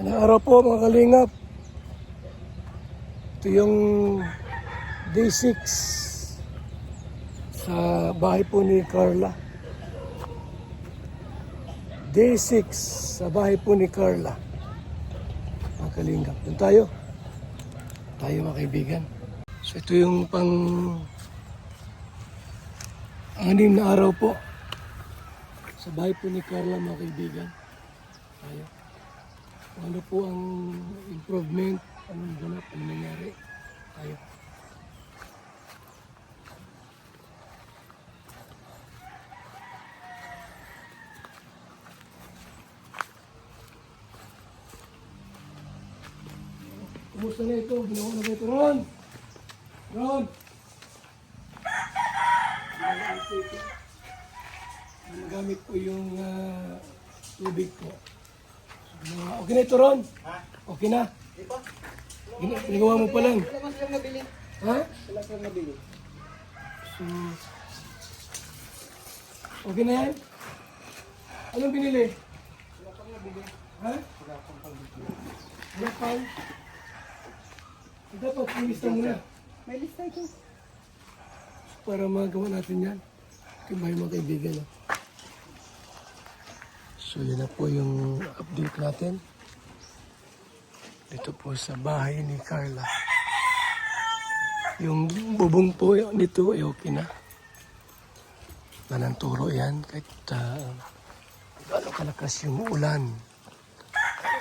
Ilang araw po mga kalingap. Ito yung day 6 sa bahay po ni Carla. Day 6 sa bahay po ni Carla. Mga kalingap. Doon tayo. Tayo mga kaibigan. So ito yung pang-anim na araw po sa bahay po ni Carla mga kaibigan. Tayo. Ano po ang improvement, anong ganap, anong nangyari, tayo. Kumusta na ito? Ginawa na ba ito? Ron! Ron! Nagamit po yung tubig po. Okay na ito, Ron? Ha? Okay na? Di ba? Ginagawa mo pa lang. Wala man silang nabili. Ha? Wala silang nabili. So, okay na yan? Anong binili? Wala pang nabili. Ha? Wala pang pagbili. Wala pang? Dapat ilista mo na. May lista ito. Para magawa natin yan. Kimay mga kaibigan. No? So yun na po yung update natin. Dito po sa bahay ni Carla. Yung bubong po nito ay okay na. Nananturo yan kahit gano'ng kalakas yung ulan.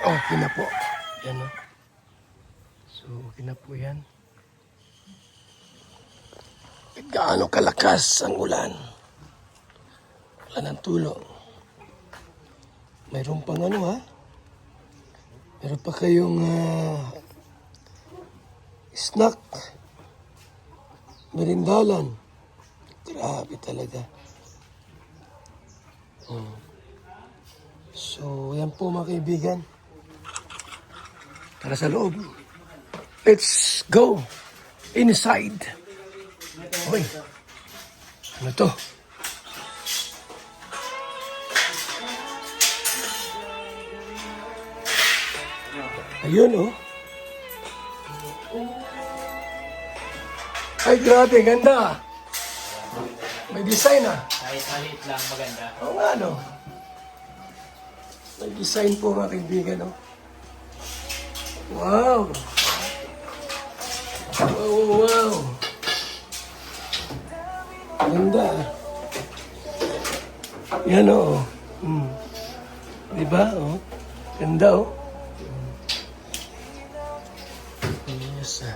Okay na po. Yan o. So okay na po yan. Kahit gaano kalakas ang ulan. Wala ng tulong. Mayroon pang ano ha? Meron pa kayong snack. Merindalan. Grabe talaga. So, yan po mga kaibigan. Tara sa loob. Let's go inside. Uy. Ano to? Ayun, oh. Ay, grabe, ganda. May design, ah. Kahit maliit lang, maganda. Oo nga, no. May design po, mga kaibigan, oh. Wow. Wow, wow. Ganda, ah. Yan, oh. Diba, oh. Ganda, oh. Yes, sir.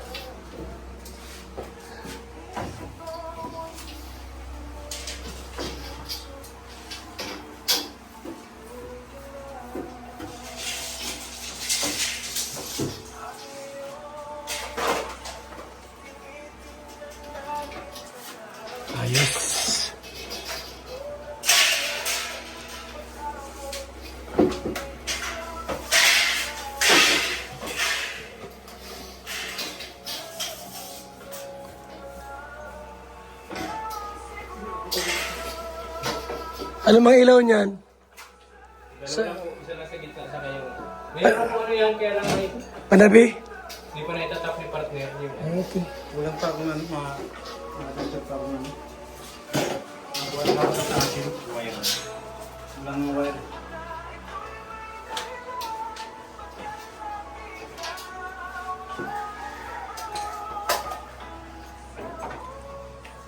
Ayos. Ano mga ilaw niyan? Isa lang sa gitna sa kayo. Mayroon po ano yan, kaya lang may... Panabi? Hindi pa naitatap ni partner niyo. Okay. Wala pa akong ano, makakasap pa akong ano. Wala pa sa akin. Wire. Walang wire.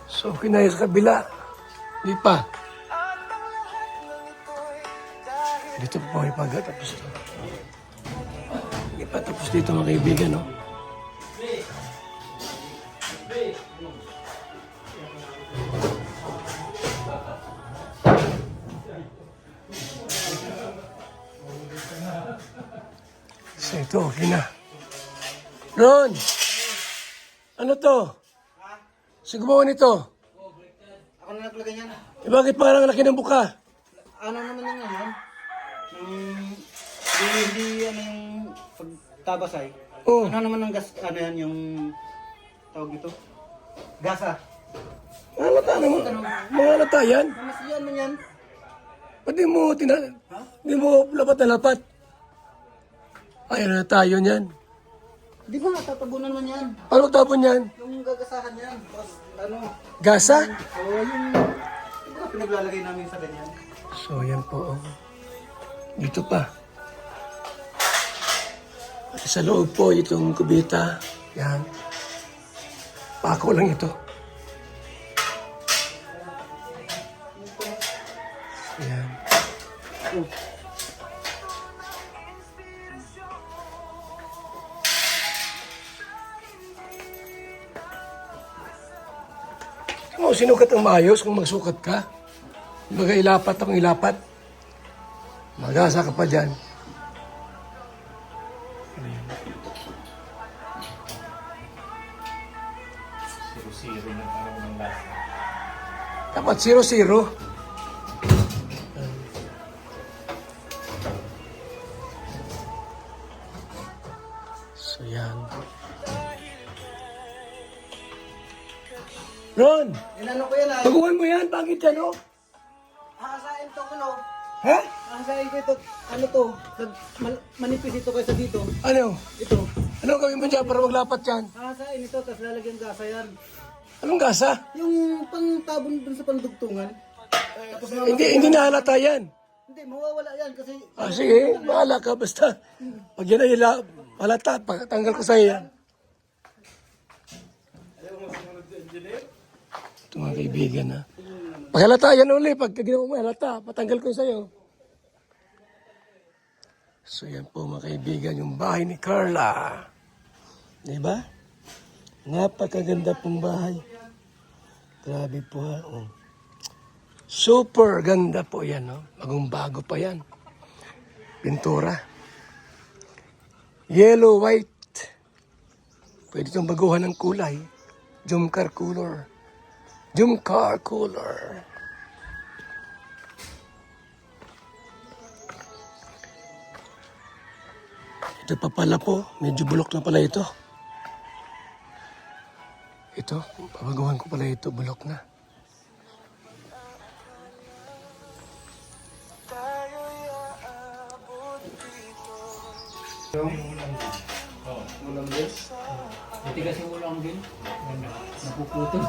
So, kinaya sa kabila. Di pa. Dito po ay pagkatapos ito. Di pa tapos dito mga kaibigan, no? So, ito, okay na. Ron! Ano to? Sino gumawa nito? Ako na naglagay niyan. Eh, bakit parang laki ng buka? Ano naman yung ano? Hindi ano yung pagtabasay. Oh. Ano naman ang gas, ano yan yung tawag ito? Gasa. Halata naman. Mga halata yan. Mas yan man yan. Ba't di mo, di mo lapat na lapat? Ay, ano na tayo niyan? Di ba, tatabunan man yan. Ano tapon yan? Yung gagasahan yan. Tapos, ano, Gasa? yung, di ba, pinaglalagay namin sa ganyan. So, yan po. Oh. Dito pa. At sa loob po, itong kubita. Yan. Pako lang ito. Yan. Kung sinukat ang maayos, kung magsukat ka, baga ilapat akong ilapat, magasa ka pa dyan. Zero-zero na parang ng lasa. Dapat 0-0. So yan. Ron! Inano ko yan, Baguhan mo yan, bakit yan oh? Hahasain to, ano? Ha? Hahasain ko ito, ano to? Manipis ito kaysa dito. Ano? Ito. Ano gawin mo dyan para maglapat yan? Hahasain ito, tapos lalagyan gasa yan. Anong gasa? Yung pangtabon dun sa pandugtungan. Tapos Hindi na halata yan. Hindi, mawawala yan kasi Sige, bahala ka basta. Pag yan ay halata, pagkatanggal ko sa'yo yan. Ito mga kaibigan ha. Pag halata yan uli, pag ginawa mo halata, patanggal ko sa'yo. So yan po mga kaibigan, yung bahay ni Carla. Diba? Napakaganda pong bahay. Grabe po ha. Oh. Super ganda po yan. No? Bagong-bago pa yan. Pintura. Yellow, white. Pwede itong baguhan ng kulay. Jumcar color. Jumcar color. Ito pa pala po. Medyo bulok na pala ito. Ito, pabaguhan ko pala ito. Bulok na. ulam din. Matigas yung ulang din. Napuputol.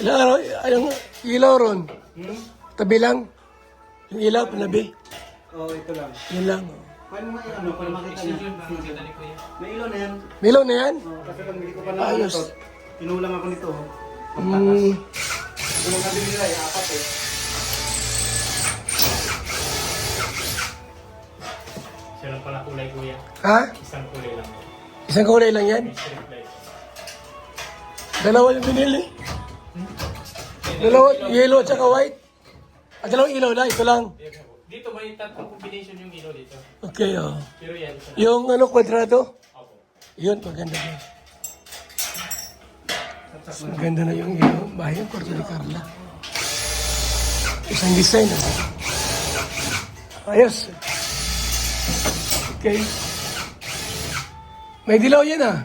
Ilang araw, yung ilaw ron. Tabi lang. Yung ilaw, panabi. Oh, ito lang. Yun lang. Paano mo ano para makita niya? May ilaw na yan. May ilaw na yan? Oh, kasi pag hindi ko pa na Ayos. ito, tinulang ako nito. Hmm. Kulang na din nila, apat eh. Siya lang pala kulay kuya. Ha? Isang kulay lang. Isang kulay lang yan? May strip light. Dalawa yung binili. Dalawa, yellow at saka white. At dalawang ilaw na, ito lang. Dito may tatlong combination yung ilaw dito. Okay, oh. Pero yan, isa lang. Yung ano, kwadrado? Opo. Yun, maganda din. Maganda na yung ilaw. Bahay yung kwarto ni Carla. Isang design. Ayos. Okay. May dilaw yan ah.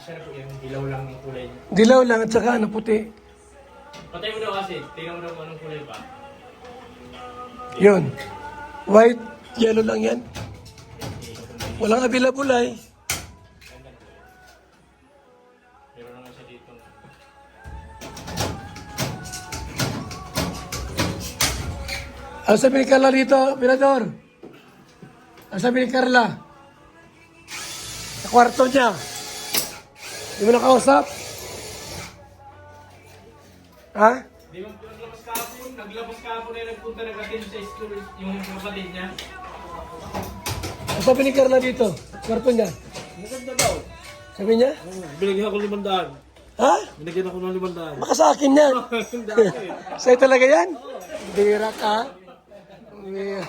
Isa na po yan, dilaw lang yung kulay niya. Dilaw lang at saka ano puti. Patay mo daw kasi, tingnan mo daw kung anong kulay ba. Yun. White, yellow lang yan. Walang available ay. Meron naman siya dito. Ano sabi ni Carla dito, Mirador? Ano sabi ni Carla? Sa kwarto niya. Di mo nakausap? Ha? Di ba naglabas kahapon na nagpunta ng atin sa school yung kapatid niya. Ang sabi ni Carla dito, kwarto niya. Maganda daw. Sabi niya, Binigyan ako 500. ha? Binigyan ako ng 500. Baka sa akin yan. Sa'yo talaga yan? Bira ka. Bira.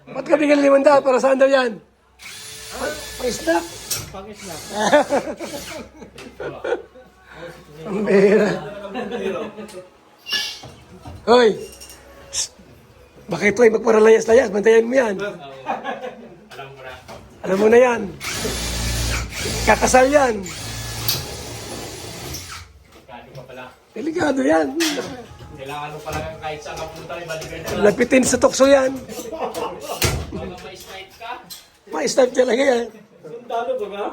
Ba't ka bigyan ng 500? Para saan daw yan? Pa-snack? Pang-snack. Ang bira. Hoy! Shh! Baka ito ay magparalayas-layas. Bantayan mo yan. Alam mo na. Alam mo na yan. Kakasal yan. Kano pa pala. Delikado yan. Kailangan mo pala kahit saan ka punta, ibalikan ka. Lapitin sa tukso yan. Baka ma-snipe ka. Ma-snipe talaga yan. Sundalo ba ba?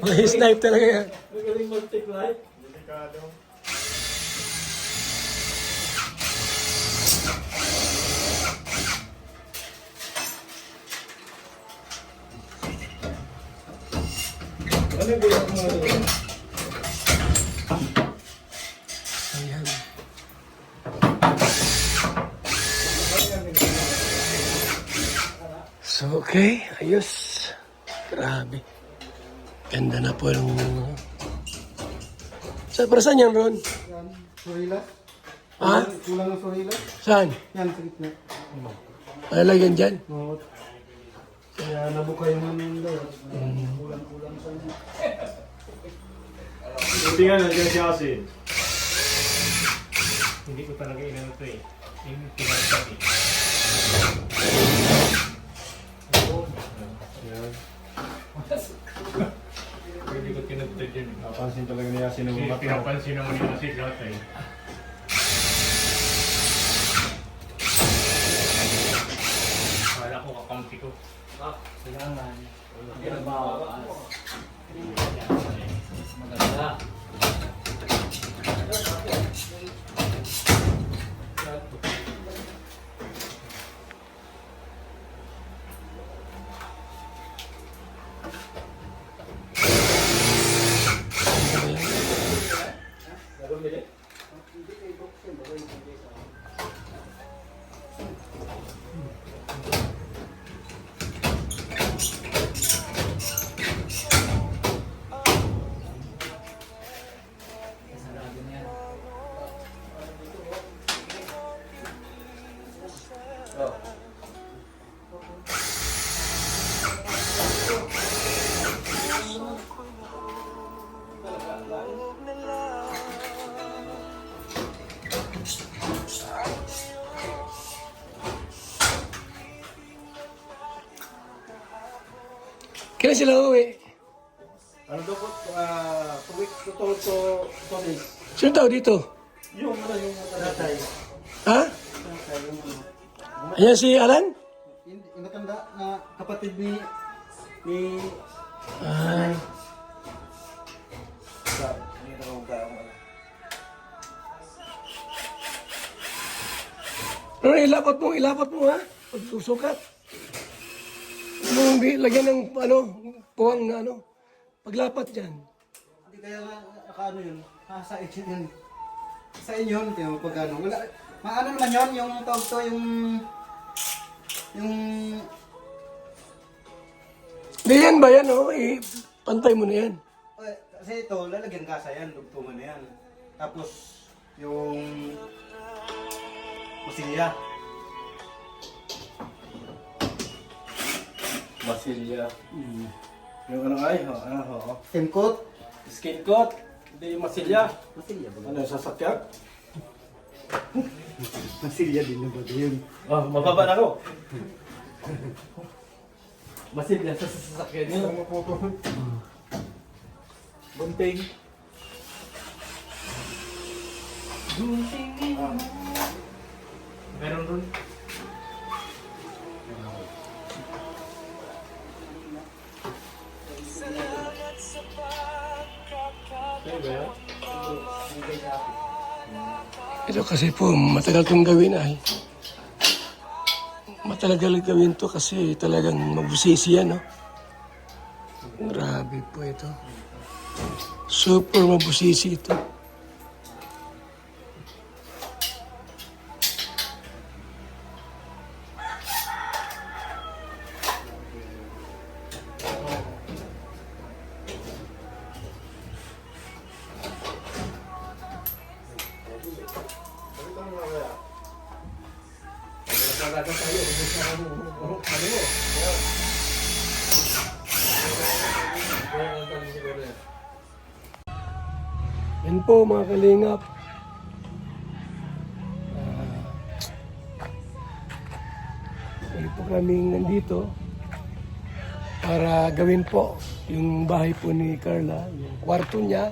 Ma-snipe talaga yan. Magaling mag-take-light. Delikado. Ano yung bilang mo? Ayan. So, okay. Ayos. Grabe. Ganda na po yung... Para saan yan, Ron? Yan, Sorila. Ha? Kulang ng Sorila. Saan? Yan, sa gitna. Lalagyan dyan? Oo. Kaya nabuka yung ano yun daw. Kulang-kulang sa inyo. Buti nga nandiyan si Asi. Hindi ko talaga inano to eh. Yung pinagsak eh. Yan. Hindi ko tinagtad yun. Napansin talaga ni Asi ng Hindi, mata. pinapansin naman yun kasi lahat eh. Kala ko kakampi ko. Kailangan. Maganda. Kailan sila uwi? Ano daw po? 2 weeks to 2 days. Sino tao dito? Yung ano yung tatay. Ha? Ayan si Alan? Yung matanda na kapatid ni Ah, pero ilapat mo ha? Pagsusukat. Lagyan ng puwang na paglapat dyan. Hindi kaya nakaano yun. Sa inyo yun. Sa inyo yun. Kaya pag ano. Wala. Maano naman yun. Yung tawag to. Yung Di yan ba yan pantay mo na yan. kasi ito, lalagyan kasa yan. Dugtungan na yan. Tapos, yung masilya. Masilya. Yung ano ay, Stem coat. skin coat. Hindi yung masilya. Masilya ba? Ano yung sasakyan? Masilya din na ba yun? Oh, mababa na ako. Masilya sa sasakyan niyo. Bunting. Meron ron. Ito kasi po, matagal itong gawin ay. Matagal gawin to kasi talagang mabusisi yan, no? Grabe po ito. Super mabusisi ito. Nakakata tayo. Ubus na ano mo. Yan. Kaya ang talim siguro yan. Yan po mga kalingap. Ngayon po kaming nandito para gawin po yung bahay po ni Carla, yung kwarto niya,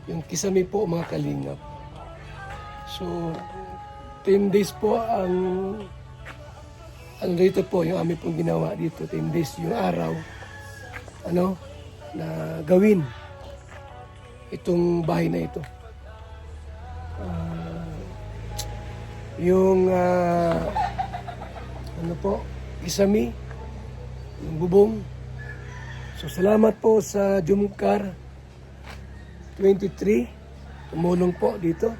yung kisame po mga kalingap. So, 10 days po ang ano dito po, yung amin pong ginawa dito, 10 days yung araw, ano, na gawin itong bahay na ito. Yung ano po, kisame, yung bubong. So salamat po sa Jumcar 23, tumulong po dito.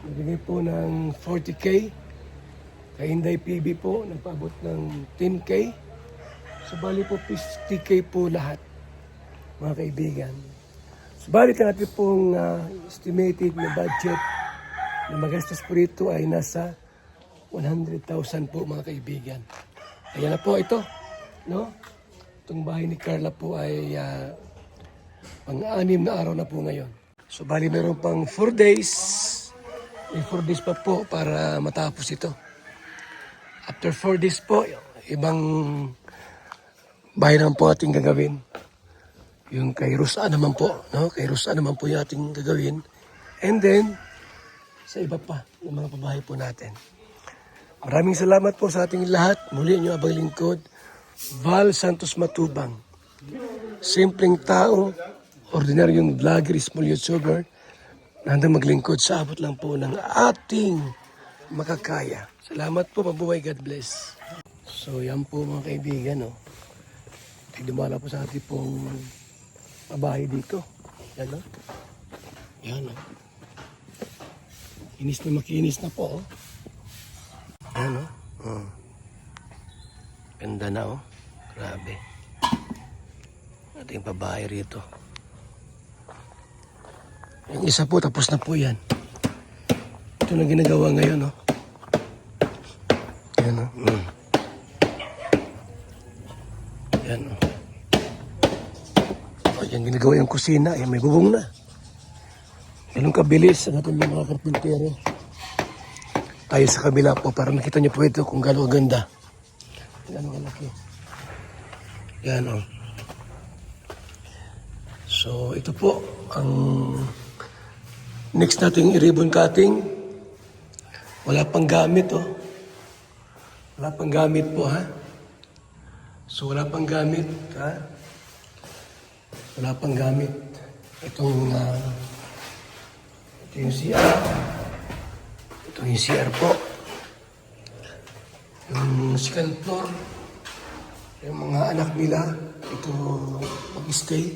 Nagbigay po ng 40K. Kay Hinday PB po, nagpaabot ng 10K. So bali po 50K po lahat, mga kaibigan. So bali natin pong estimated na budget na magastos po rito ay nasa 100,000 po mga kaibigan. Ayan na po ito, no? Itong bahay ni Carla po ay pang-anim na araw na po ngayon. So bali meron pang 4 days. May 4 days pa po para matapos ito. After 4 days po, ibang bahay naman po ating gagawin. Yung kay Rusa naman po, no? Kay Rusa naman po yung ating gagawin. And then, sa iba pa, yung mga pabahay po natin. Maraming salamat po sa ating lahat. Muli nyo abang lingkod, Val Santos Matubang. Simpleng tao, ordinaryong vlogger, small YouTuber, na handang maglingkod sa abot lang po ng ating makakaya. Salamat po, mabuhay, God bless. So yan po mga kaibigan, no? Ay dumala po sa ating pong pabahay dito. Yan, no? Yan, no? Inis na makinis na po, oh. Yan, no? Oh. Ganda na, oh. Grabe. Ating pabahay rito. Yung isa po, tapos na po yan. Ito na ginagawa ngayon, no? Yan, no? Yan, no? O, yan ginagawa yung kusina. Yan, may bubong na. Ganun kabilis ang ating mga karpintero. Tayo sa kabila po, para nakita niyo po ito kung gano'ng ganda. Gano'ng kalaki. Yan, o. So, ito po ang next nating i-ribbon cutting. Wala pang gamit, oh. Wala pang gamit po, ha? So, wala pang gamit, ha? Wala pang gamit. Itong, ito yung CR. Ito yung CR po. Yung second floor. Yung mga anak nila, ito mag-stay.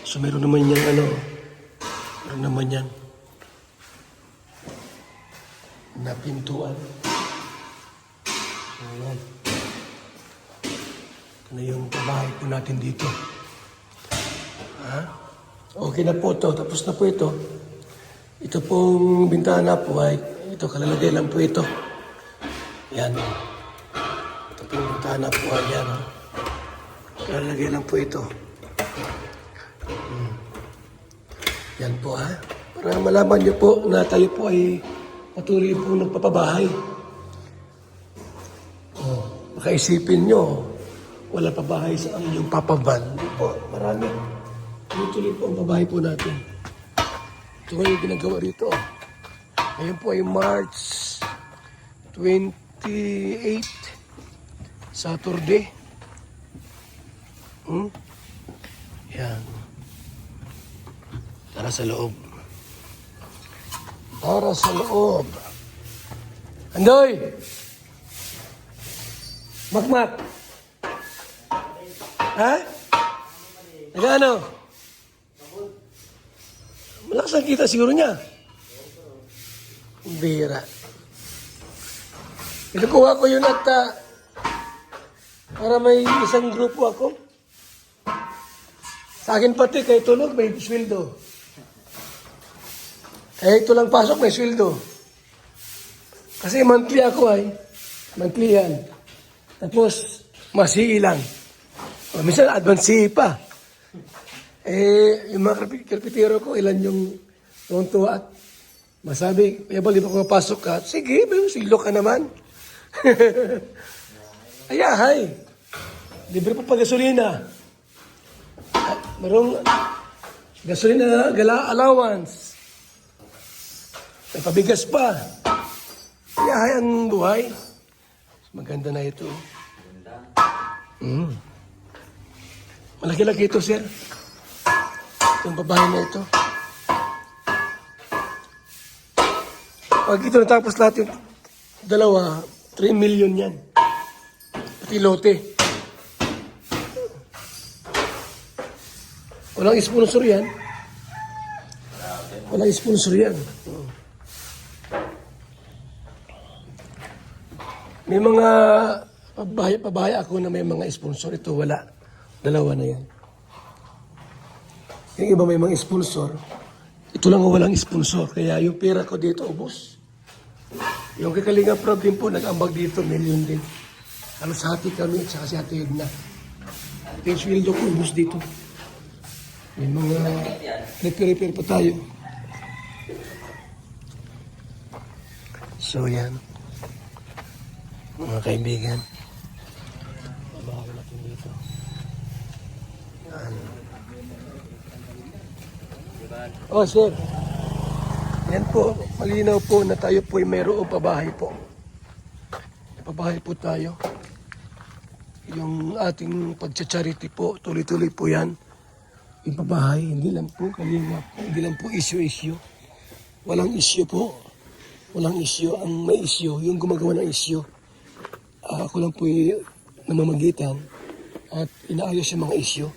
So, meron naman yan, meron naman yan na pintuan. So, yan. Ito na yung pabahay po natin dito. Ha? Okay na po ito. Tapos na po ito. Ito pong bintana po ay, ito kalalagay lang po ito. Yan. Ito pong bintana po ay yan. Kalalagay lang po ito. Yan po, ha. Para malaman niyo po na tayo po ay patuloy po nagpapabahay. Baka isipin nyo, wala pa bahay sa inyong papaban. Hindi po, marami. Tuloy po ang pabahay po natin. Ito nga yung ginagawa rito. Ngayon po ay March 28, Saturday. Yan. Tara sa loob. Tara sa loob. Andoy! Makmak! Ha? Nagano? Malakas ang kita siguro niya. Bira. Kinukuha ko yun at para may isang grupo ako. Sa akin pati, kay tulog, may sweldo. Kaya ito lang pasok, may sweldo. Kasi monthly ako ay. monthly yan. Tapos, masi lang. O, minsan, advance pa. Yung mga karpitero ko, ilan yung tuwa at masabi, Ebal, di ba kung mapasok ka? Sige, silo ka naman. Ayahay. Libre pa gasolina. Merong gasolina allowance. May pabigas pa. Ayahay ang buhay. Maganda na ito. Malaki-laki ito, sir. Itong babae na ito. Pag ito natapos lahat yung dalawa, 3 million yan. Pati lote. Walang sponsor yan. Walang sponsor yan. May mga pabahay ako na may mga sponsor. Ito wala. Dalawa na yan. Yung iba may mga sponsor. Ito lang ang walang sponsor. Kaya yung pera ko dito ubos. Yung kakalinga problem po, nag-ambag dito, million din. Halos hati kami at saka si Ate Edna. Ito yung sweldo ko, ubos dito. May mga repair pa tayo. So yan. Mga kaibigan. Mabahaw natin dito. Yan. Oh, sir. Yan po, malinaw po na tayo po ay mayroong pabahay po. Pabahay po tayo. Yung ating pagcha-charity po, tuloy-tuloy po yan. Yung pabahay, hindi lang po kalingap, hindi lang po issue-issue. Walang issue po. Walang issue. Ang may issue, yung gumagawa ng issue. Ako lang po yung namamagitan at inaayos yung mga issue.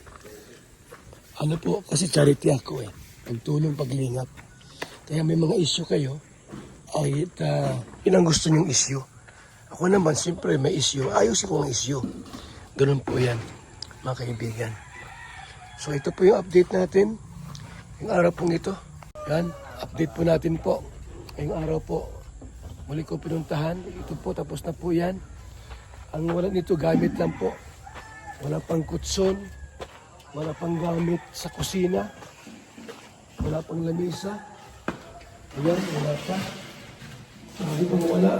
Ano po, kasi charity ako eh. Pagtulong, paglingap. Kaya may mga issue kayo, ay yun ang gusto nyong issue. Ako naman, siyempre may issue. Ayusin ko ang issue. Ganun po yan, mga kaibigan. So ito po yung update natin. Yung araw pong ito. Yan, update po natin po. Ngayong araw po, muli ko pinuntahan. Ito po, tapos na po yan. Ang wala nito, gamit lang po. Wala pang kutson. Wala pang gamit sa kusina. Wala pang lamisa. Ayan, wala pa. Sabi ko wala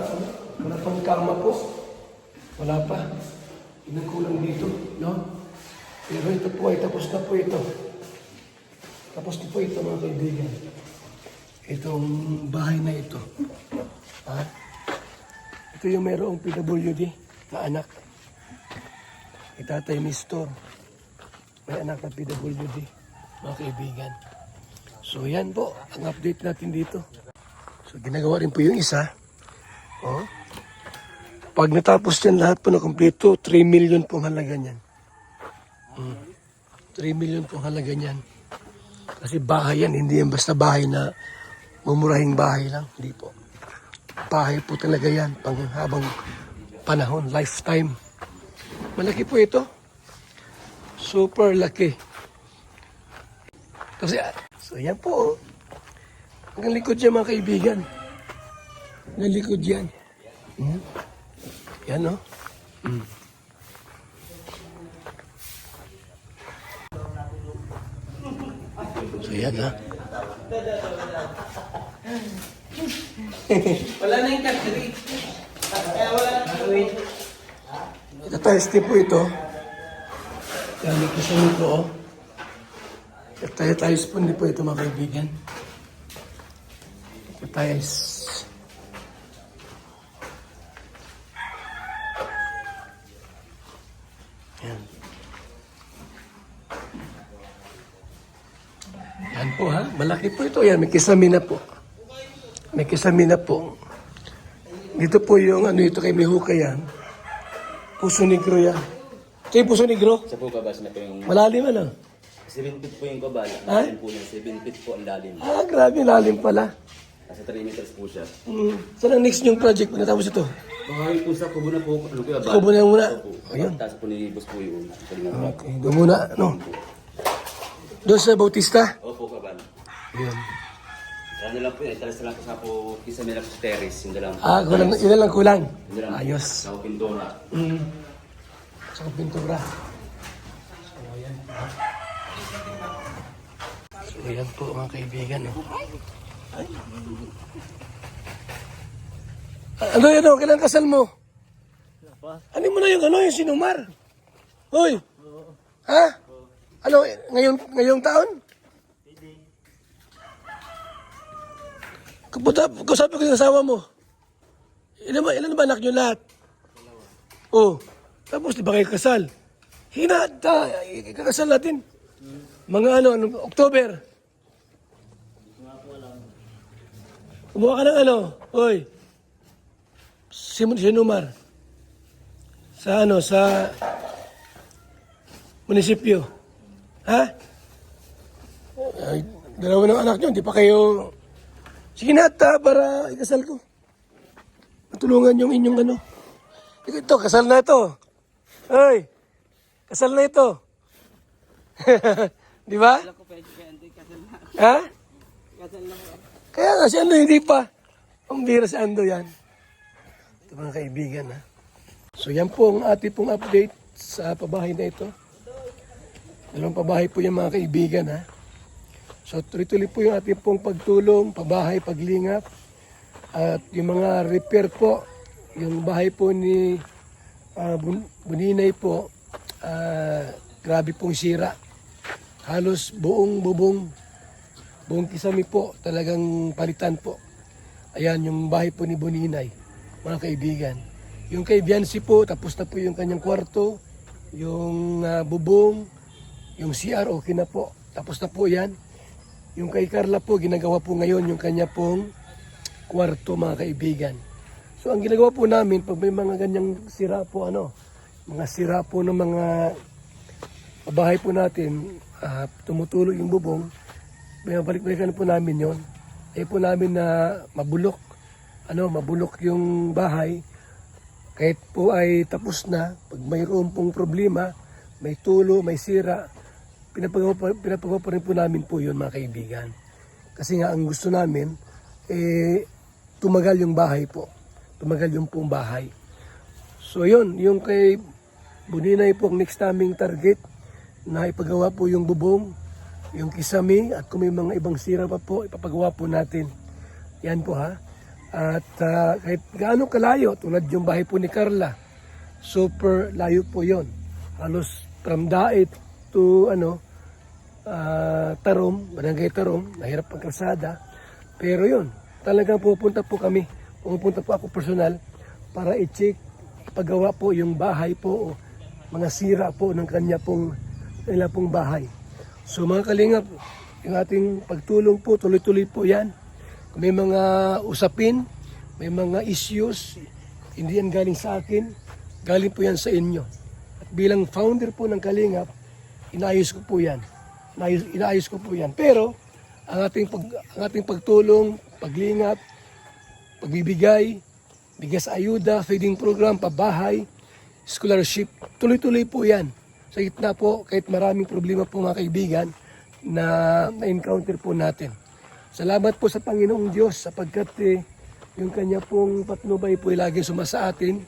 pang kama po. Wala pa. Inagkulang dito, no? Pero ito po ay tapos na po ito. Tapos na po ito, mga kaibigan. Itong bahay na ito. Ito yung mayroong PWD na anak. Itatay Nestor. May anak na PWD, mga kaibigan. So yan po, ang update natin dito. So ginagawa rin po yung isa. Oh. Pag natapos yan lahat po na kumpleto, 3 million po halaga niyan. 3 million po halaga niyan. Kasi bahay yan, hindi yan basta bahay na mumurahing bahay lang. Hindi po. Bahay po talaga yan, pang habang panahon, lifetime. Malaki po ito. Super laki. Kasi, so yan po. Ang likod niya, mga kaibigan. Ang likod yan. Yan, no? So yan, ha? Wala na yung country. Kaya wala na gawin. Ito po ito. Yan, may kusa nito, oh. Tayo spoon din po ito, mga kaibigan. Tiles. Yan. Yan po, ha. Malaki po ito. Yan, may kisamina po. May kisamina po. Dito po yung ano ito kay Mihuka yan. Puso Negro yan. Ito yung Puso Negro. Sa po kabas na po yung Malalim ano? 7 feet po yung kabal. Ha? Lalim po niya. 7 feet po ang lalim. Grabe, lalim pala. Nasa 3 meters po siya. Saan ang next yung project pag natapos ito? Bahay po sa kubo na po. Ano po yung Kubo na muna. Ayun. Tapos po ni Boss po yung kalingang rock. Okay, doon muna, no? Doon sa Bautista? Opo kabal. Ayun. Ano lang po yun, talas na lang po sa po, kisa nila po sa terrace, yung dalang. Kulang, yun lang kulang. Yung dalang Ayos. Sa pintura. Sa pintura. So, yan po mga kaibigan. Oh. Ano, kailan kasal mo? Ano mo na yung sinumar? Hoy! Ha? Ano, ngayong taon? Kasabi ko yung asawa mo. Ilan ba anak nyo lahat? Oh. Tapos di ba kayo kasal? Kakasal natin. Mga October. Kumuha ka ng Hoy. Sinumar. Sa munisipyo. Ha? Ay, dalawa ng anak nyo, hindi pa kayo... Sige na, para ikasal ko. Matulungan yung inyong Ito, kasal na ito. Hoy, kasal na ito. Di ba? Ha? Kaya nga si Ando hindi pa. Ang bira si Ando yan. Ito mga kaibigan ha. So yan po ang ating pong update sa pabahay na ito. Dalawang pabahay po yung mga kaibigan ha. So tuloy-tuloy po yung ating pong pagtulong, pabahay, paglingap. At yung mga repair po, yung bahay po ni Buninay po, grabe pong sira. Halos buong kisami po, talagang palitan po. Ayan yung bahay po ni Buninay, mga kaibigan. Yung kay Biancy po, tapos na po yung kanyang kwarto, yung bubong, yung CR, okay na po. Tapos na po yan. Yung kay Carla po, ginagawa po ngayon yung kanya pong kwarto, mga kaibigan. So ang ginagawa po namin, pag may mga ganyang sira po, mga sira po ng mga bahay po natin, tumutulo yung bubong, balik-balikan po namin yon. Ay po namin na mabulok yung bahay, kahit po ay tapos na, pag mayroon pong problema, may tulo, may sira, pinapagawa pa rin po namin po yun, mga kaibigan. Kasi nga ang gusto namin, tumagal yung bahay po. Tumagal yung pong bahay. So yun, yung kay Buninay po ang next naming target na ipagawa po yung bubong, yung kisame, at kung may mga ibang sira pa po, ipapagawa po natin. Yan po ha. At kahit gaano kalayo, tulad yung bahay po ni Carla, super layo po yon. Halos from Daet to Tarom, Barangay Tarom, mahirap ang kalsada. Pero yun, talagang pupunta po ako personal para i-check, ipagawa po yung bahay po, mga sira po ng kanya pong bahay. So mga kalingap, yung ating pagtulong po, tuloy-tuloy po yan. Kung may mga usapin, may mga issues, hindi yan galing sa akin, galing po yan sa inyo. At bilang founder po ng Kalingap, inaayos ko po yan. Inaayos ko po yan. Pero ang ating pagtulong, paglingap, pagbibigay, bigas ayuda, feeding program, pabahay, scholarship, tuloy-tuloy po yan. Sa gitna po, kahit maraming problema po mga kaibigan na na-encounter po natin. Salamat po sa Panginoong Diyos sapagkat yung kanya pong patnubay po ay laging sumasa atin.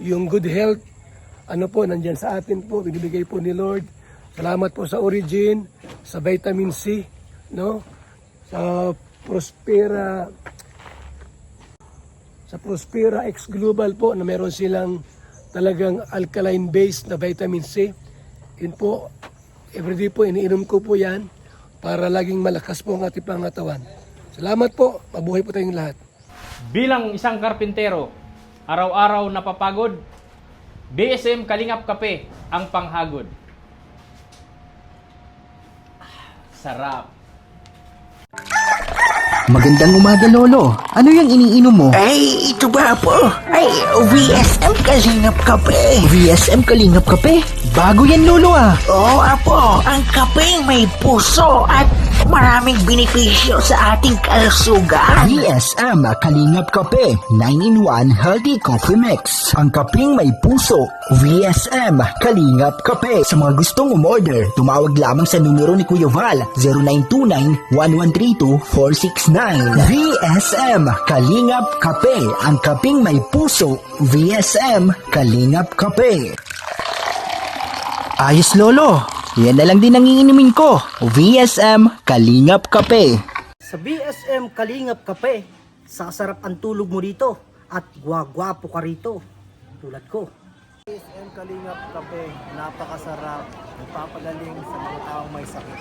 Yung good health, nandyan sa atin po, binibigay po ni Lord. Salamat po sa Origin, sa Vitamin C, sa Prospera X Global po na meron silang talagang alkaline base na vitamin C. Yun po, everyday po iniinom ko po yan para laging malakas po ang ating pangatawan. Salamat po, mabuhay po tayong lahat. Bilang isang karpintero, araw-araw napapagod, BSM Kalingap Kape ang panghagod. Sarap. Magandang umaga, Lolo. Ano yung iniinom mo? Ay, ito ba po? Ay, VSM Kalingap Kape. VSM Kalingap Kape? Bago yan, Lolo ah. Oo, Apo, ang kapeng may puso at maraming benepisyo sa ating kalusugan. VSM Kalingap Kape 9-in-1 Healthy Coffee Mix. Ang kapeng may puso, VSM Kalingap Kape. Sa mga gustong umorder, tumawag lamang sa numero ni Kuya Val 0929-1132-469. VSM Kalingap Kape. Ang kapeng may puso, VSM Kalingap Kape. Ayos, Lolo. Yan na lang din ang iinumin ko. VSM Kalingap Kape. Sa BSM Kalingap Kape, sasarap ang tulog mo dito at gwagwapo ka rito. Tulad ko. BSM Kalingap Kape, napakasarap. Nagpapagaling sa mga taong may sakit.